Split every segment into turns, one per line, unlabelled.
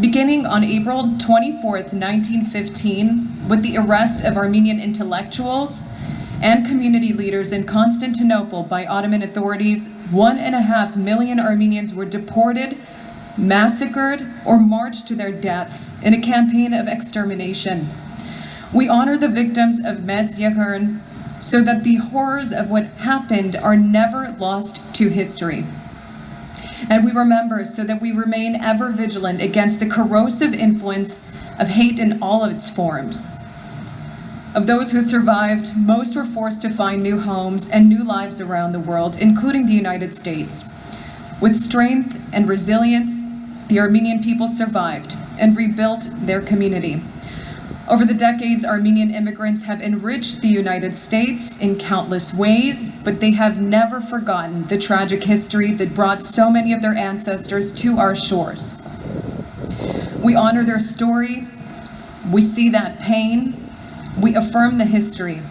beginning on April 24th, 1915, with the arrest of Armenian intellectuals and community leaders in Constantinople by Ottoman authorities. 1.5 million Armenians were deported, massacred, or marched to their deaths in a campaign of extermination. We honor the victims of KRON so that the horrors of what happened are never lost to history. And we remember so that we remain ever vigilant against the corrosive influence of hate in all of its forms. Of those who survived, most were forced to find new homes and new lives around the world, including the United States. With strength and resilience, the Armenian people survived and rebuilt their community. Over the decades, Armenian immigrants have enriched the United States in countless ways, but they have never forgotten the tragic history that brought so many of their ancestors to our shores. We honor their story, we see that pain, we affirm the history.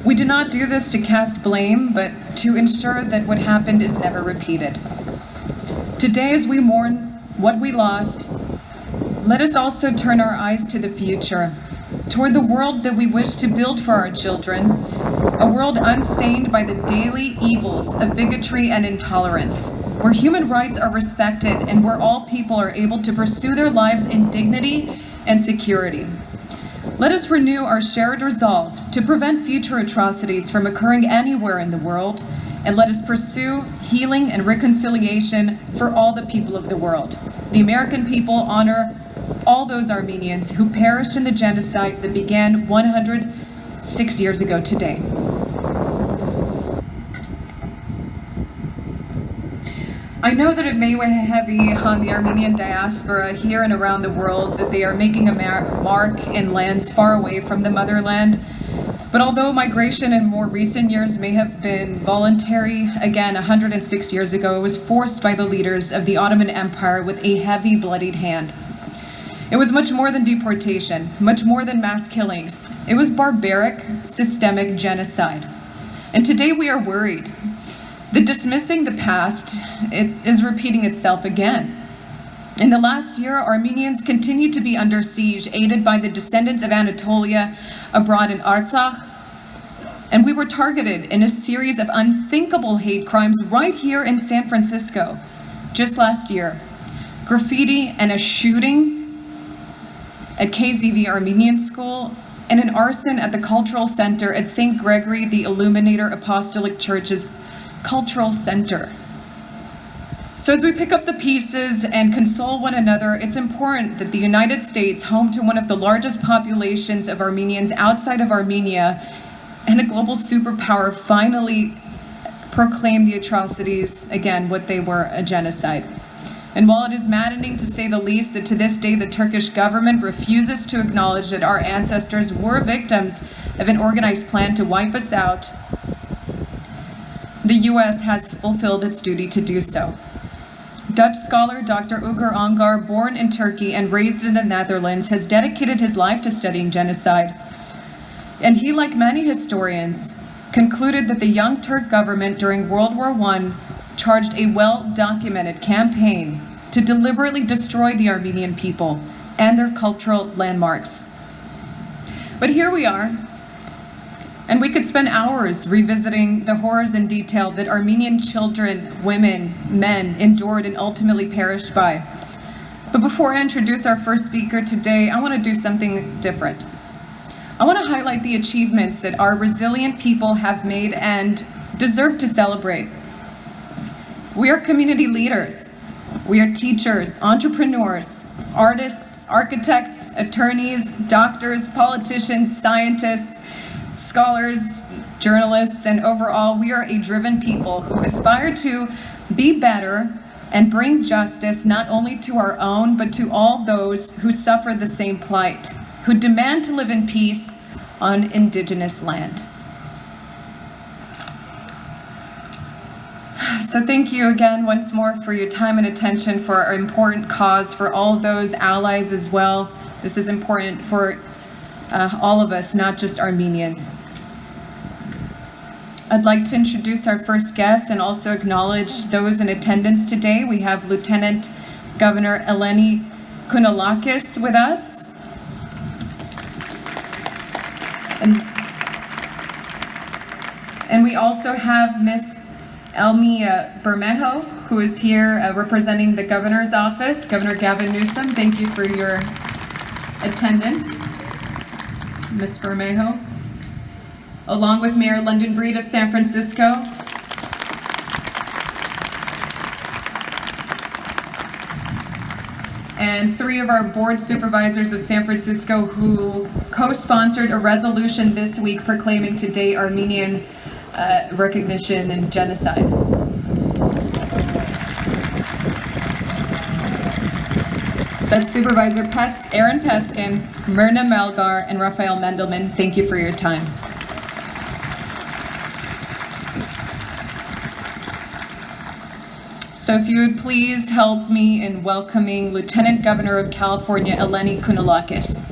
We do not do this to cast blame, but to ensure that what happened is never repeated. Today, as we mourn what we lost, let us also turn our eyes to the future, toward the world that we wish to build for our children, a world unstained by the daily evils of bigotry and intolerance, where human rights are respected and where all people are able to pursue their lives in dignity and security. Let us renew our shared resolve to prevent future atrocities from occurring anywhere in the world, and let us pursue healing and reconciliation for all the people of the world. The American people honor all those Armenians who perished in the genocide that began 106 years ago today. I know that it may weigh heavy on the Armenian diaspora here and around the world that they are making a mark in lands far away from the motherland. But although migration in more recent years may have been voluntary, again, 106 years ago, it was forced by the leaders of the Ottoman Empire with a heavy, bloodied hand. It was much more than deportation, much more than mass killings. It was barbaric, systemic genocide. And today we are worried that dismissing the past, it is repeating itself again. In the last year, Armenians continue to be under siege, aided by the descendants of Anatolia abroad in Artsakh. And we were targeted in a series of unthinkable hate crimes right here in San Francisco just last year. Graffiti and a shooting at KZV Armenian School, and an arson at the Cultural Center at St. Gregory the Illuminator Apostolic Church's Cultural Center. So as we pick up the pieces and console one another, it's important that the United States, home to one of the largest populations of Armenians outside of Armenia, and a global superpower, finally proclaim the atrocities, again, what they were, a genocide. And while it is maddening to say the least that to this day the Turkish government refuses to acknowledge that our ancestors were victims of an organized plan to wipe us out, the US has fulfilled its duty to do so. Dutch scholar Dr. Ugur Angar, born in Turkey and raised in the Netherlands, has dedicated his life to studying genocide. And he, like many historians, concluded that the Young Turk government during World War I charged a well-documented campaign to deliberately destroy the Armenian people and their cultural landmarks. But here we are, and we could spend hours revisiting the horrors in detail that Armenian children, women, men endured and ultimately perished by. But before I introduce our first speaker today, I want to do something different. I want to highlight the achievements that our resilient people have made and deserve to celebrate. We are community leaders. We are teachers, entrepreneurs, artists, architects, attorneys, doctors, politicians, scientists, scholars, journalists, and overall, we are a driven people who aspire to be better and bring justice not only to our own, but to all those who suffer the same plight, who demand to live in peace on indigenous land. So thank you again once more for your time and attention for our important cause, for all those allies as well. This is important for all of us, not just Armenians. I'd like to introduce our first guest and also acknowledge those in attendance today. We have Lieutenant Governor Eleni Kounalakis with us. And we also have Miss Elmi Bermejo, who is here representing the governor's office, Governor Gavin Newsom. Thank you for your attendance, Miss Bermejo. Along with Mayor London Breed of San Francisco. And 3 of our board supervisors of San Francisco who co-sponsored a resolution this week proclaiming today Armenian recognition and genocide. That's Supervisor Aaron Peskin, Myrna Melgar, and Raphael Mendelman. Thank you for your time. So if you would please help me in welcoming Lieutenant Governor of California, Eleni Kounalakis.